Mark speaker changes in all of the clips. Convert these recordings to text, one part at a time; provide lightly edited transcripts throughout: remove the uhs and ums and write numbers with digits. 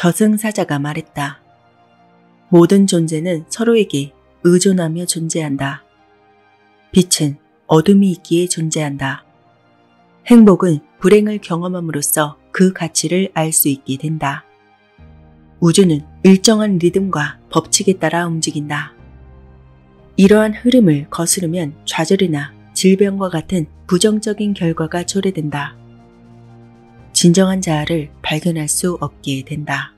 Speaker 1: 저승사자가 말했다. 모든 존재는 서로에게 의존하며 존재한다. 빛은 어둠이 있기에 존재한다. 행복은 불행을 경험함으로써 그 가치를 알 수 있게 된다. 우주는 일정한 리듬과 법칙에 따라 움직인다. 이러한 흐름을 거스르면 좌절이나 질병과 같은 부정적인 결과가 초래된다. 진정한 자아를 발견할 수 없게 된다.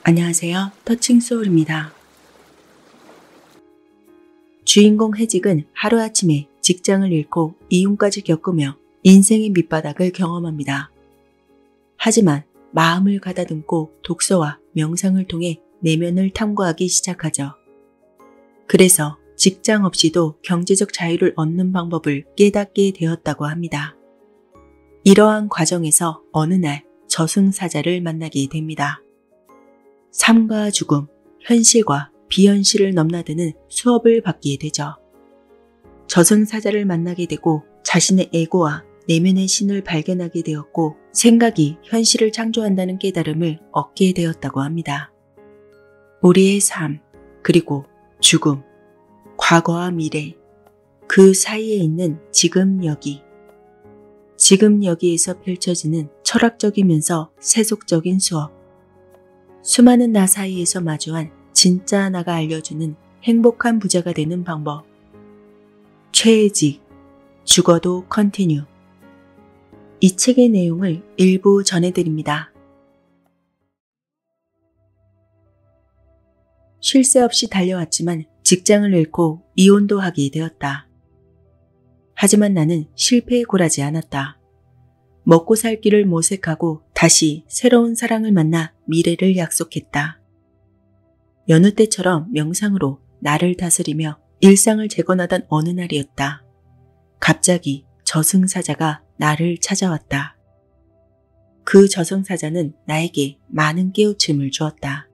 Speaker 1: 안녕하세요. 터칭소울입니다. 주인공 해직은 하루아침에 직장을 잃고 이혼까지 겪으며 인생의 밑바닥을 경험합니다. 하지만 마음을 가다듬고 독서와 명상을 통해 내면을 탐구하기 시작하죠. 그래서 직장 없이도 경제적 자유를 얻는 방법을 깨닫게 되었다고 합니다. 이러한 과정에서 어느 날 저승사자를 만나게 됩니다. 삶과 죽음, 현실과 비현실을 넘나드는 수업을 받게 되죠. 저승사자를 만나게 되고 자신의 에고와 내면의 신을 발견하게 되었고 생각이 현실을 창조한다는 깨달음을 얻게 되었다고 합니다. 우리의 삶, 그리고 죽음, 과거와 미래, 그 사이에 있는 지금 여기. 지금 여기에서 펼쳐지는 철학적이면서 세속적인 수업. 수많은 나 사이에서 마주한 진짜 나가 알려주는 행복한 부자가 되는 방법. 최해직, 죽어도 컨티뉴. 이 책의 내용을 일부 전해드립니다. 쉴 새 없이 달려왔지만 직장을 잃고 이혼도 하게 되었다. 하지만 나는 실패에 굴하지 않았다. 먹고 살 길을 모색하고 다시 새로운 사랑을 만나 미래를 약속했다. 여느 때처럼 명상으로 나를 다스리며 일상을 재건하던 어느 날이었다. 갑자기 저승사자가 나를 찾아왔다. 그 저승사자는 나에게 많은 깨우침을 주었다.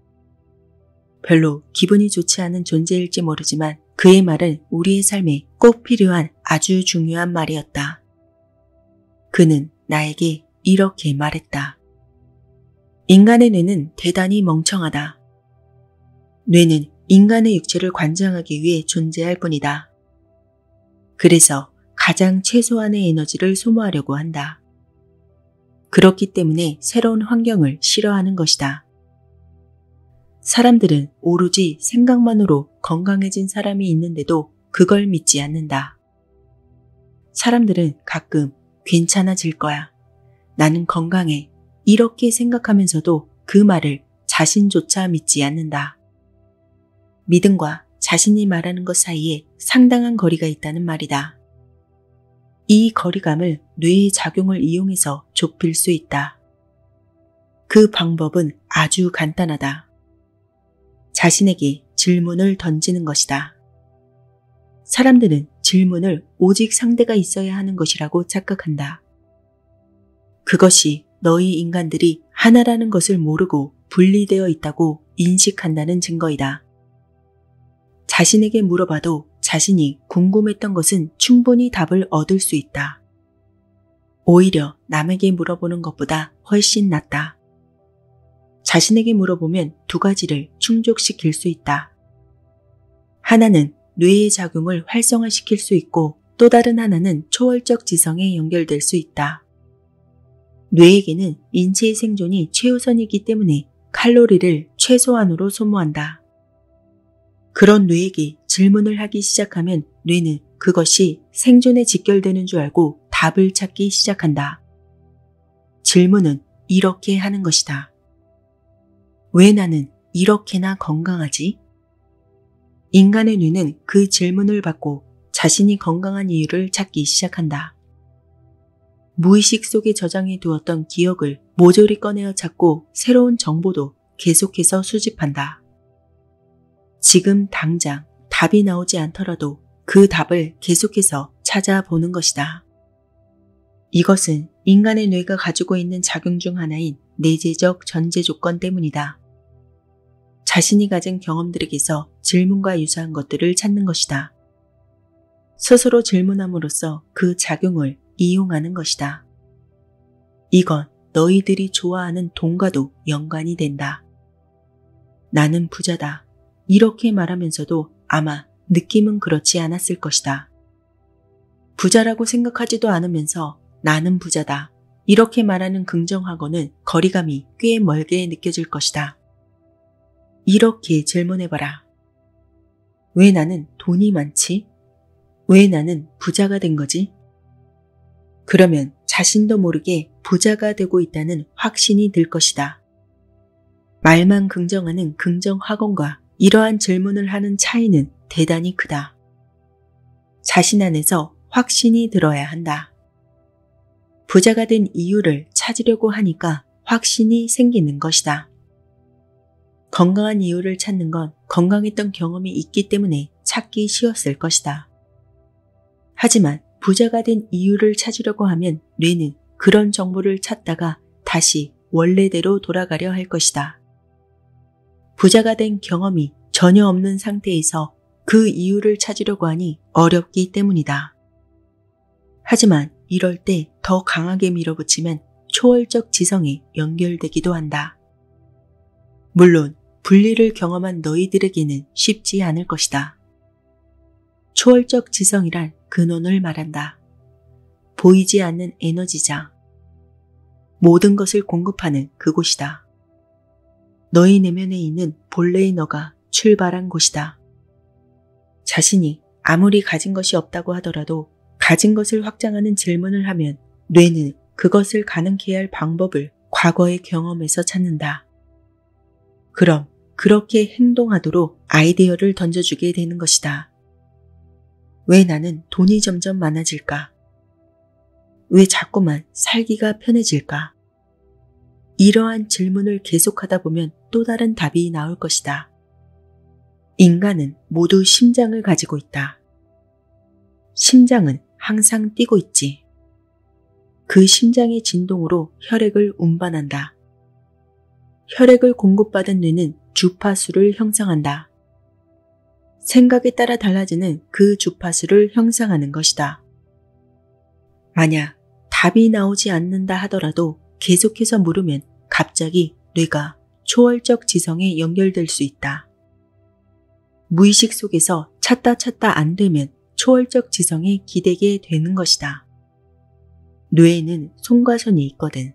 Speaker 1: 별로 기분이 좋지 않은 존재일지 모르지만 그의 말은 우리의 삶에 꼭 필요한 아주 중요한 말이었다. 그는 나에게 이렇게 말했다. 인간의 뇌는 대단히 멍청하다. 뇌는 인간의 육체를 관장하기 위해 존재할 뿐이다. 그래서 가장 최소한의 에너지를 소모하려고 한다. 그렇기 때문에 새로운 환경을 싫어하는 것이다. 사람들은 오로지 생각만으로 건강해진 사람이 있는데도 그걸 믿지 않는다. 사람들은 가끔 괜찮아질 거야. 나는 건강해. 이렇게 생각하면서도 그 말을 자신조차 믿지 않는다. 믿음과 자신이 말하는 것 사이에 상당한 거리가 있다는 말이다. 이 거리감을 뇌의 작용을 이용해서 좁힐 수 있다. 그 방법은 아주 간단하다. 자신에게 질문을 던지는 것이다. 사람들은 질문을 오직 상대가 있어야 하는 것이라고 착각한다. 그것이 너희 인간들이 하나라는 것을 모르고 분리되어 있다고 인식한다는 증거이다. 자신에게 물어봐도 자신이 궁금했던 것은 충분히 답을 얻을 수 있다. 오히려 남에게 물어보는 것보다 훨씬 낫다. 자신에게 물어보면 두 가지를 충족시킬 수 있다. 하나는 뇌의 작용을 활성화시킬 수 있고 또 다른 하나는 초월적 지성에 연결될 수 있다. 뇌에게는 인체의 생존이 최우선이기 때문에 칼로리를 최소한으로 소모한다. 그런 뇌에게 질문을 하기 시작하면 뇌는 그것이 생존에 직결되는 줄 알고 답을 찾기 시작한다. 질문은 이렇게 하는 것이다. 왜 나는 이렇게나 건강하지? 인간의 뇌는 그 질문을 받고 자신이 건강한 이유를 찾기 시작한다. 무의식 속에 저장해 두었던 기억을 모조리 꺼내어 찾고 새로운 정보도 계속해서 수집한다. 지금 당장 답이 나오지 않더라도 그 답을 계속해서 찾아보는 것이다. 이것은 인간의 뇌가 가지고 있는 작용 중 하나인 내재적 전제 조건 때문이다. 자신이 가진 경험들에게서 질문과 유사한 것들을 찾는 것이다. 스스로 질문함으로써 그 작용을 이용하는 것이다. 이건 너희들이 좋아하는 돈과도 연관이 된다. 나는 부자다. 이렇게 말하면서도 아마 느낌은 그렇지 않았을 것이다. 부자라고 생각하지도 않으면서 나는 부자다. 이렇게 말하는 긍정하고는 거리감이 꽤 멀게 느껴질 것이다. 이렇게 질문해봐라. 왜 나는 돈이 많지? 왜 나는 부자가 된 거지? 그러면 자신도 모르게 부자가 되고 있다는 확신이 들 것이다. 말만 긍정하는 긍정학원과 이러한 질문을 하는 차이는 대단히 크다. 자신 안에서 확신이 들어야 한다. 부자가 된 이유를 찾으려고 하니까 확신이 생기는 것이다. 건강한 이유를 찾는 건 건강했던 경험이 있기 때문에 찾기 쉬웠을 것이다. 하지만 부자가 된 이유를 찾으려고 하면 뇌는 그런 정보를 찾다가 다시 원래대로 돌아가려 할 것이다. 부자가 된 경험이 전혀 없는 상태에서 그 이유를 찾으려고 하니 어렵기 때문이다. 하지만 이럴 때 더 강하게 밀어붙이면 초월적 지성에 연결되기도 한다. 물론 분리를 경험한 너희들에게는 쉽지 않을 것이다. 초월적 지성이란 근원을 말한다. 보이지 않는 에너지장. 모든 것을 공급하는 그곳이다. 너희 내면에 있는 본래의 너가 출발한 곳이다. 자신이 아무리 가진 것이 없다고 하더라도 가진 것을 확장하는 질문을 하면 뇌는 그것을 가능케 할 방법을 과거의 경험에서 찾는다. 그럼 그렇게 행동하도록 아이디어를 던져주게 되는 것이다. 왜 나는 돈이 점점 많아질까? 왜 자꾸만 살기가 편해질까? 이러한 질문을 계속하다 보면 또 다른 답이 나올 것이다. 인간은 모두 심장을 가지고 있다. 심장은 항상 뛰고 있지. 그 심장의 진동으로 혈액을 운반한다. 혈액을 공급받은 뇌는 주파수를 형성한다. 생각에 따라 달라지는 그 주파수를 형성하는 것이다. 만약 답이 나오지 않는다 하더라도 계속해서 물으면 갑자기 뇌가 초월적 지성에 연결될 수 있다. 무의식 속에서 찾다 안 되면 초월적 지성에 기대게 되는 것이다. 뇌에는 송과선이 있거든.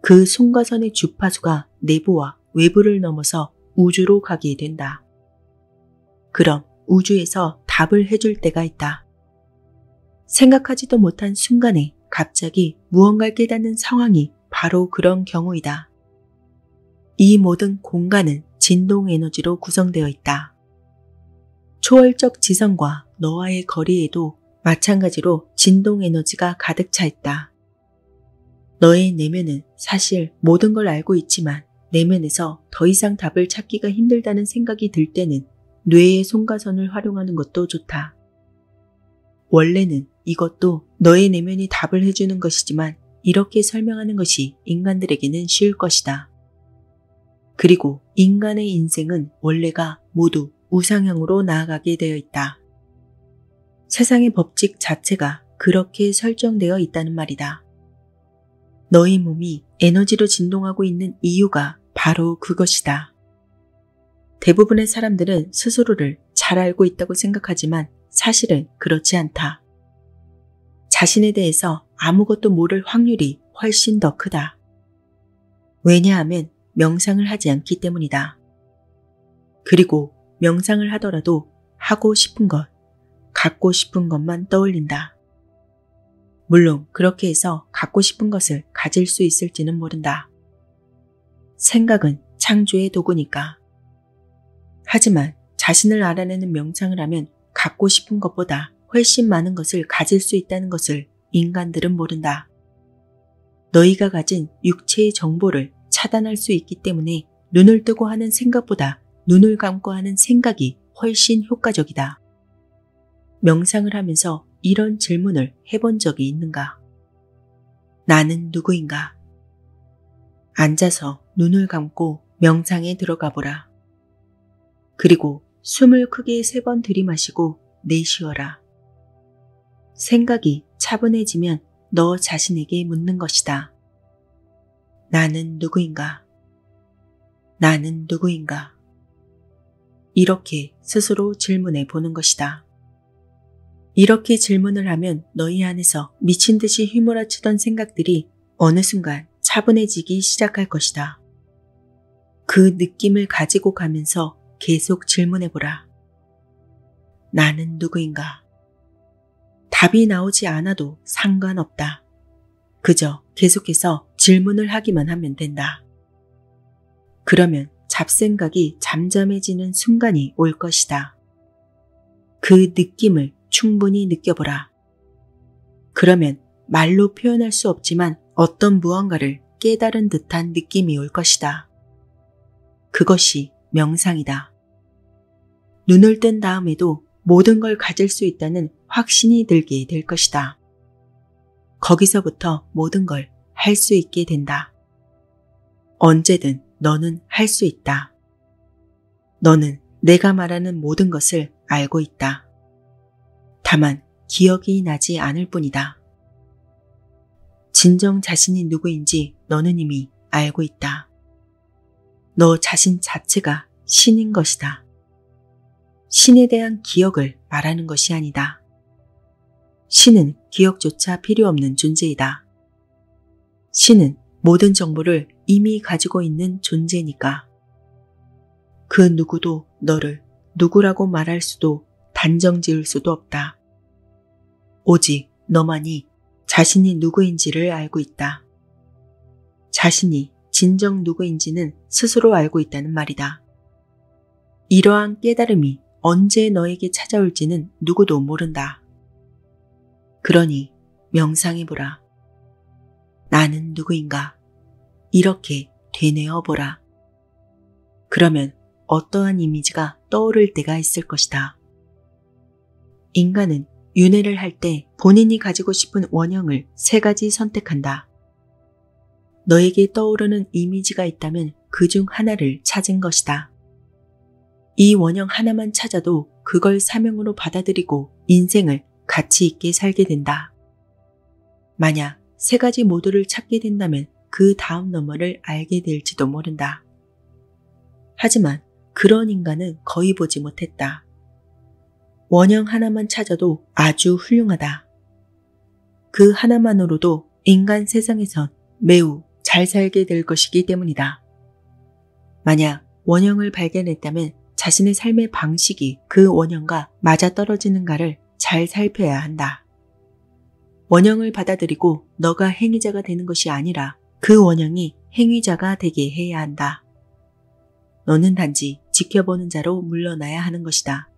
Speaker 1: 그 송과선의 주파수가 내부와 외부를 넘어서 우주로 가게 된다. 그럼 우주에서 답을 해줄 때가 있다. 생각하지도 못한 순간에 갑자기 무언가를 깨닫는 상황이 바로 그런 경우이다. 이 모든 공간은 진동 에너지로 구성되어 있다. 초월적 지성과 너와의 거리에도 마찬가지로 진동 에너지가 가득 차 있다. 너의 내면은 사실 모든 걸 알고 있지만 내면에서 더 이상 답을 찾기가 힘들다는 생각이 들 때는 뇌의 송가선을 활용하는 것도 좋다. 원래는 이것도 너의 내면이 답을 해주는 것이지만 이렇게 설명하는 것이 인간들에게는 쉬울 것이다. 그리고 인간의 인생은 원래가 모두 우상향으로 나아가게 되어 있다. 세상의 법칙 자체가 그렇게 설정되어 있다는 말이다. 너희 몸이 에너지로 진동하고 있는 이유가 바로 그것이다. 대부분의 사람들은 스스로를 잘 알고 있다고 생각하지만 사실은 그렇지 않다. 자신에 대해서 아무것도 모를 확률이 훨씬 더 크다. 왜냐하면 명상을 하지 않기 때문이다. 그리고 명상을 하더라도 하고 싶은 것, 갖고 싶은 것만 떠올린다. 물론 그렇게 해서 갖고 싶은 것을 가질 수 있을지는 모른다. 생각은 창조의 도구니까. 하지만 자신을 알아내는 명상을 하면 갖고 싶은 것보다 훨씬 많은 것을 가질 수 있다는 것을 인간들은 모른다. 너희가 가진 육체의 정보를 차단할 수 있기 때문에 눈을 뜨고 하는 생각보다 눈을 감고 하는 생각이 훨씬 효과적이다. 명상을 하면서 이런 질문을 해본 적이 있는가? 나는 누구인가? 앉아서 눈을 감고 명상에 들어가 보라. 그리고 숨을 크게 3번 들이마시고 내쉬어라. 생각이 차분해지면 너 자신에게 묻는 것이다. 나는 누구인가? 나는 누구인가? 이렇게 스스로 질문해 보는 것이다. 이렇게 질문을 하면 너희 안에서 미친 듯이 휘몰아치던 생각들이 어느 순간 차분해지기 시작할 것이다. 그 느낌을 가지고 가면서 계속 질문해 보라. 나는 누구인가? 답이 나오지 않아도 상관없다. 그저 계속해서 질문을 하기만 하면 된다. 그러면 잡생각이 잠잠해지는 순간이 올 것이다. 그 느낌을 충분히 느껴보라. 그러면 말로 표현할 수 없지만 어떤 무언가를 깨달은 듯한 느낌이 올 것이다. 그것이 명상이다. 눈을 뜬 다음에도 모든 걸 가질 수 있다는 확신이 들게 될 것이다. 거기서부터 모든 걸 할 수 있게 된다. 언제든 너는 할 수 있다. 너는 내가 말하는 모든 것을 알고 있다. 다만 기억이 나지 않을 뿐이다. 진정 자신이 누구인지 너는 이미 알고 있다. 너 자신 자체가 신인 것이다. 신에 대한 기억을 말하는 것이 아니다. 신은 기억조차 필요 없는 존재이다. 신은 모든 정보를 이미 가지고 있는 존재니까. 그 누구도 너를 누구라고 말할 수도 단정 지을 수도 없다. 오직 너만이 자신이 누구인지를 알고 있다. 자신이 진정 누구인지는 스스로 알고 있다는 말이다. 이러한 깨달음이 언제 너에게 찾아올지는 누구도 모른다. 그러니 명상해보라. 나는 누구인가? 이렇게 되뇌어보라. 그러면 어떠한 이미지가 떠오를 때가 있을 것이다. 인간은 윤회를 할 때 본인이 가지고 싶은 원형을 3가지 선택한다. 너에게 떠오르는 이미지가 있다면 그중 하나를 찾은 것이다. 이 원형 하나만 찾아도 그걸 사명으로 받아들이고 인생을 가치 있게 살게 된다. 만약 3가지 모두를 찾게 된다면 그 다음 너머를 알게 될지도 모른다. 하지만 그런 인간은 거의 보지 못했다. 원형 하나만 찾아도 아주 훌륭하다. 그 하나만으로도 인간 세상에선 매우 잘 살게 될 것이기 때문이다. 만약 원형을 발견했다면 자신의 삶의 방식이 그 원형과 맞아떨어지는가를 잘 살펴야 한다. 원형을 받아들이고 너가 행위자가 되는 것이 아니라 그 원형이 행위자가 되게 해야 한다. 너는 단지 지켜보는 자로 물러나야 하는 것이다.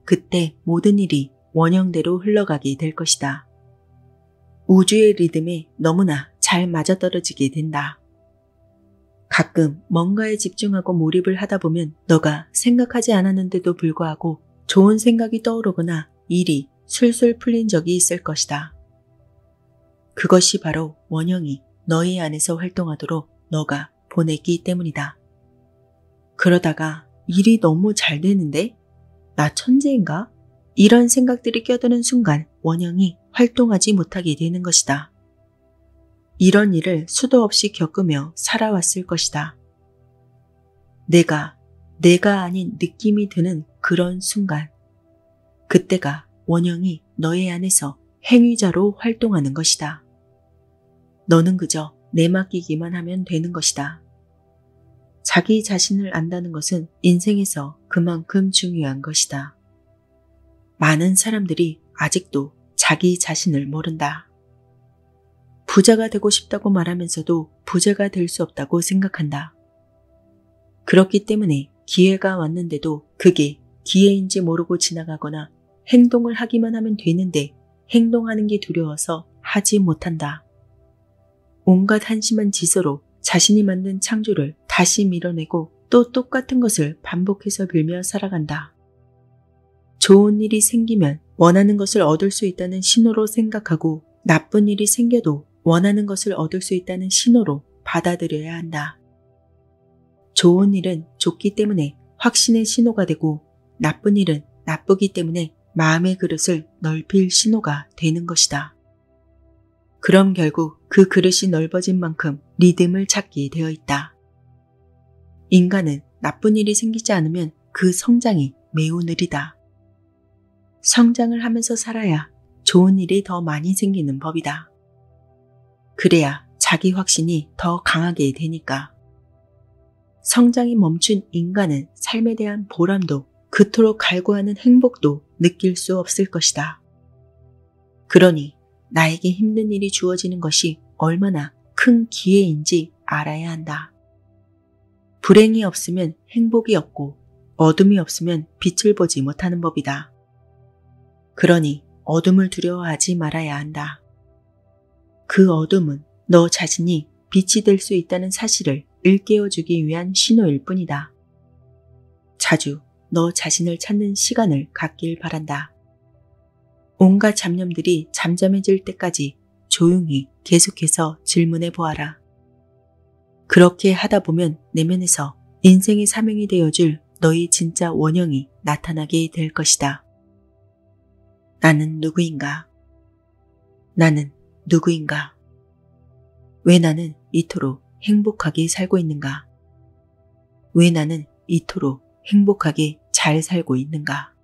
Speaker 1: 그때 모든 일이 원형대로 흘러가게 될 것이다. 우주의 리듬에 너무나 잘 맞아떨어지게 된다. 가끔 뭔가에 집중하고 몰입을 하다 보면 너가 생각하지 않았는데도 불구하고 좋은 생각이 떠오르거나 일이 술술 풀린 적이 있을 것이다. 그것이 바로 원형이 너희 안에서 활동하도록 너가 보냈기 때문이다. 그러다가 일이 너무 잘 되는데? 나 천재인가? 이런 생각들이 껴드는 순간 원형이 활동하지 못하게 되는 것이다. 이런 일을 수도 없이 겪으며 살아왔을 것이다. 내가 아닌 느낌이 드는 그런 순간, 그때가 원형이 너의 안에서 행위자로 활동하는 것이다. 너는 그저 내맡기기만 하면 되는 것이다. 자기 자신을 안다는 것은 인생에서 그만큼 중요한 것이다. 많은 사람들이 아직도 자기 자신을 모른다. 부자가 되고 싶다고 말하면서도 부자가 될 수 없다고 생각한다. 그렇기 때문에 기회가 왔는데도 그게 기회인지 모르고 지나가거나 행동을 하기만 하면 되는데 행동하는 게 두려워서 하지 못한다. 온갖 한심한 짓으로 자신이 만든 창조를 다시 밀어내고 또 똑같은 것을 반복해서 빌며 살아간다. 좋은 일이 생기면 원하는 것을 얻을 수 있다는 신호로 생각하고 나쁜 일이 생겨도 원하는 것을 얻을 수 있다는 신호로 받아들여야 한다. 좋은 일은 좋기 때문에 확신의 신호가 되고 나쁜 일은 나쁘기 때문에 마음의 그릇을 넓힐 신호가 되는 것이다. 그럼 결국 그 그릇이 넓어진 만큼 리듬을 찾게 되어 있다. 인간은 나쁜 일이 생기지 않으면 그 성장이 매우 느리다. 성장을 하면서 살아야 좋은 일이 더 많이 생기는 법이다. 그래야 자기 확신이 더 강하게 되니까. 성장이 멈춘 인간은 삶에 대한 보람도 그토록 갈구하는 행복도 느낄 수 없을 것이다. 그러니 나에게 힘든 일이 주어지는 것이 얼마나 큰 기회인지 알아야 한다. 불행이 없으면 행복이 없고 어둠이 없으면 빛을 보지 못하는 법이다. 그러니 어둠을 두려워하지 말아야 한다. 그 어둠은 너 자신이 빛이 될 수 있다는 사실을 일깨워주기 위한 신호일 뿐이다. 자주 너 자신을 찾는 시간을 갖길 바란다. 온갖 잡념들이 잠잠해질 때까지 조용히 계속해서 질문해 보아라. 그렇게 하다 보면 내면에서 인생의 사명이 되어줄 너의 진짜 원형이 나타나게 될 것이다. 나는 누구인가? 나는 누구인가? 왜 나는 이토록 행복하게 살고 있는가? 왜 나는 이토록 행복하게 잘 살고 있는가?